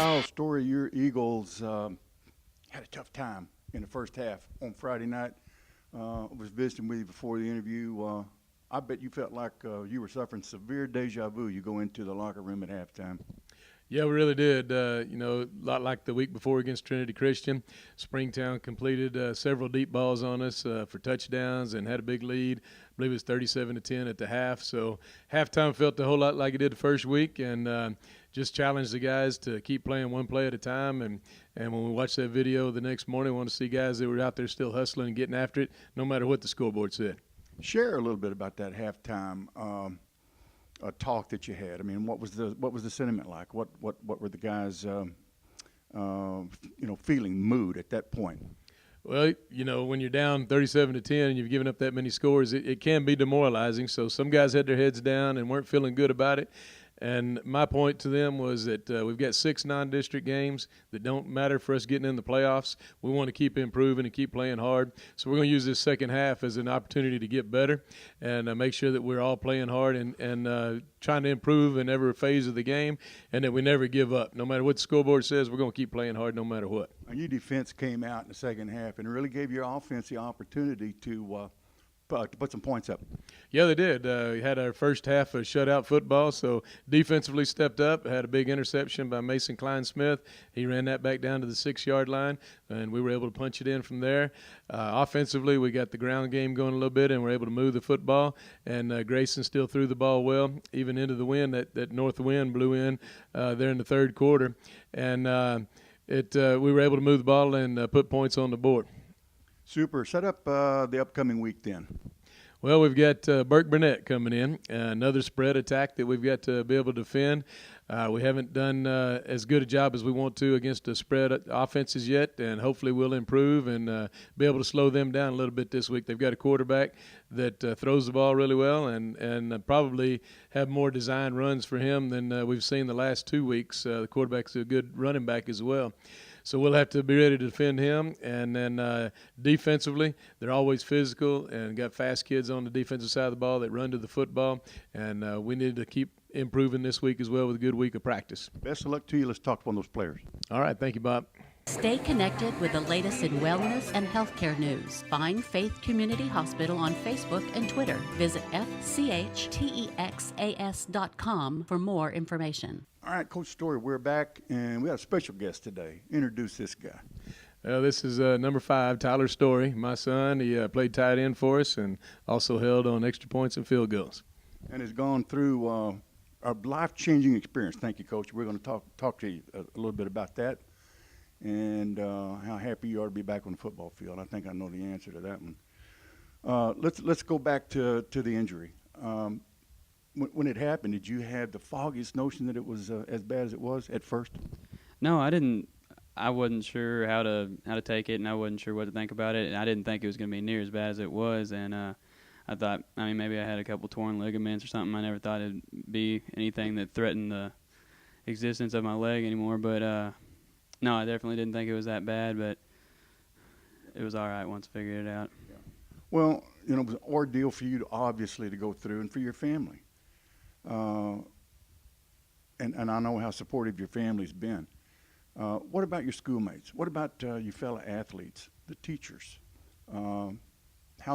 Kyle, story your Eagles had a tough time in the first half on Friday night. I was visiting with you before the interview. I bet you felt like you were suffering severe deja vu. You go into the locker room at halftime. Yeah, we really did. A lot like the week before against Trinity Christian. Springtown completed several deep balls on us for touchdowns and had a big lead. I believe it was 37-10 at the half. So halftime felt a whole lot like it did the first week, and just challenged the guys to keep playing one play at a time. And when we watched that video the next morning, we wanted to see guys that were out there still hustling and getting after it, no matter what the scoreboard said. Share a little bit about that halftime talk that you had. I mean, what was the sentiment like? What were the guys, feeling mood at that point? Well, when you're down 37-10 and you've given up that many scores, it can be demoralizing. So some guys had their heads down and weren't feeling good about it. And my point to them was that we've got 6 non-district games that don't matter for us getting in the playoffs. We want to keep improving and keep playing hard. So we're going to use this second half as an opportunity to get better and make sure that we're all playing hard and trying to improve in every phase of the game, and that we never give up. No matter what the scoreboard says, we're going to keep playing hard no matter what. And your defense came out in the second half and really gave your offense the opportunity to put some points up. Yeah, they did. We had our first half of shutout football, so defensively stepped up. Had a big interception by Mason Klein-Smith. He ran that back down to the 6-yard line, and we were able to punch it in from there. Offensively, we got the ground game going a little bit, and we're able to move the football. And Grayson still threw the ball well, even into the wind. That north wind blew in there in the third quarter. And we were able to move the ball and put points on the board. Super. Set up the upcoming week then. Well, we've got Burke Burnett coming in, another spread attack that we've got to be able to defend. We haven't done as good a job as we want to against the spread offenses yet, and hopefully we'll improve and be able to slow them down a little bit this week. They've got a quarterback that throws the ball really well and probably have more design runs for him than we've seen the last 2 weeks. The quarterback's a good running back as well. So we'll have to be ready to defend him. And then defensively, they're always physical and got fast kids on the defensive side of the ball that run to the football. And we need to keep improving this week as well with a good week of practice. Best of luck to you. Let's talk to one of those players. All right. Thank you, Bob. Stay connected with the latest in wellness and healthcare news. Find Faith Community Hospital on Facebook and Twitter. Visit fchtexas.com for more information. All right, Coach Story, we're back, and we got a special guest today. Introduce this guy. This is number 5, Tyler Story, my son. He played tight end for us and also held on extra points and field goals. And has gone through a life-changing experience. Thank you, Coach. We're going to talk to you a little bit about that and how happy you are to be back on the football field. I think I know the answer to that one. Let's go back to the injury. When it happened, did you have the foggiest notion that it was as bad as it was at first? No, I didn't. I wasn't sure how to take it, and I wasn't sure what to think about it. And I didn't think it was going to be near as bad as it was. And I thought, maybe I had a couple torn ligaments or something. I never thought it'd be anything that threatened the existence of my leg anymore. But no, I definitely didn't think it was that bad. But it was all right once I figured it out. Yeah. Well, it was an ordeal for you, obviously, to go through, and for your family. And I know how supportive your family's been. What about your schoolmates? What about your fellow athletes, the teachers? How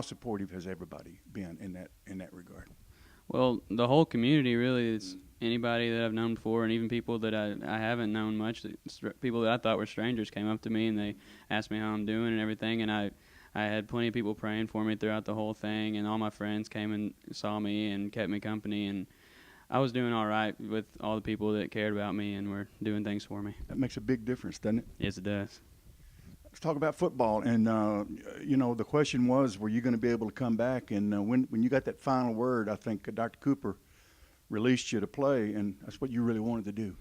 supportive has everybody been in that regard? Well, the whole community really is anybody that I've known before, and even people that I haven't known much. People that I thought were strangers came up to me and they asked me how I'm doing and everything, and I had plenty of people praying for me throughout the whole thing, and all my friends came and saw me and kept me company, and I was doing all right with all the people that cared about me and were doing things for me. That makes a big difference, doesn't it? Yes, it does. Let's talk about football. And, the question was, were you going to be able to come back? And when you got that final word, I think Dr. Cooper released you to play, and that's what you really wanted to do.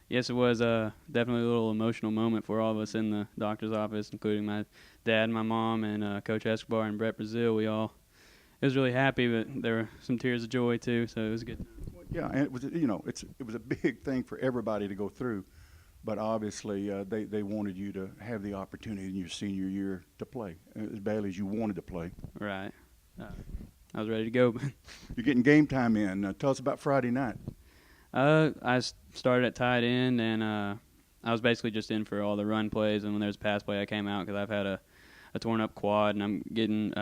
Yes, it was definitely a little emotional moment for all of us in the doctor's office, including my dad and my mom and Coach Escobar and Brett Brazil. It was really happy, but there were some tears of joy too, so it was good. Yeah, and it was a big thing for everybody to go through, but obviously they wanted you to have the opportunity in your senior year to play as badly as you wanted to play. Right. I was ready to go. You're getting game time in. Tell us about Friday night. I started at tight end, and I was basically just in for all the run plays, and when there's a pass play, I came out because I've had a torn up quad, and I'm getting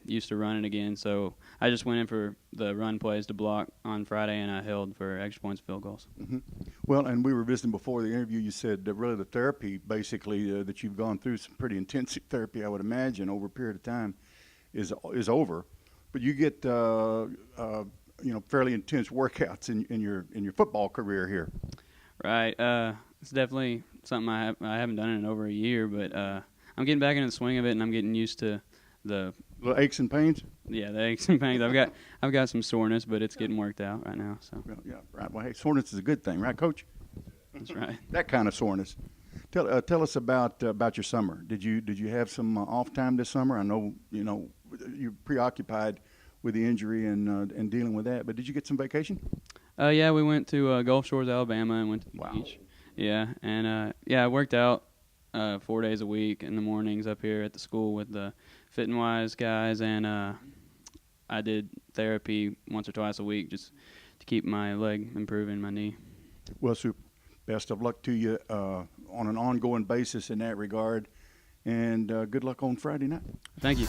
used to running again. So I just went in for the run plays to block on Friday, and I held for extra points, field goals. Mm-hmm. Well, and we were visiting before the interview. You said that really the therapy, basically, that you've gone through some pretty intensive therapy, I would imagine, over a period of time, is over. But you get fairly intense workouts in your football career here. Right. It's definitely something I haven't done in over a year, but I'm getting back into the swing of it, and I'm getting used to the Little aches and pains. Yeah, the aches and pains. I've got some soreness, but it's getting worked out right now. So Well, yeah, right. Well, hey, soreness is a good thing, right, Coach? that's right. That kind of soreness. Tell us about your summer. Did you have some off time this summer? I know you're preoccupied with the injury and dealing with that, but did you get some vacation? Yeah, we went to Gulf Shores, Alabama, and went to the Wow. beach. Yeah, and I worked out 4 days a week in the mornings up here at the school with the Fit and Wise guys, and I did therapy once or twice a week just to keep my leg improving, my knee. Well, super. Best of luck to you on an ongoing basis in that regard, and good luck on Friday night. Thank you.